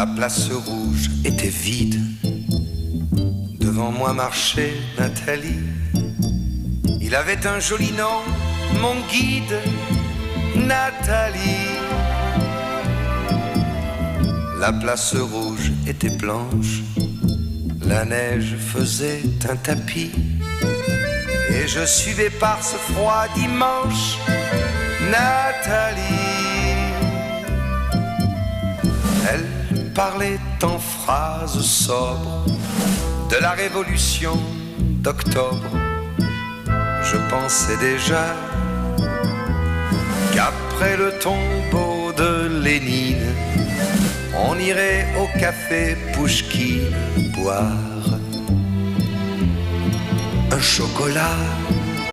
La place rouge était vide. Devant moi marchait Nathalie. Il avait un joli nom, mon guide, Nathalie. La place rouge était blanche. La neige faisait un tapis. Et je suivais par ce froid dimanche Nathalie. Elle parlait en phrases sobres de la révolution d'octobre. Je pensais déjà qu'après le tombeau de Lénine, on irait au café Pouchkine boire un chocolat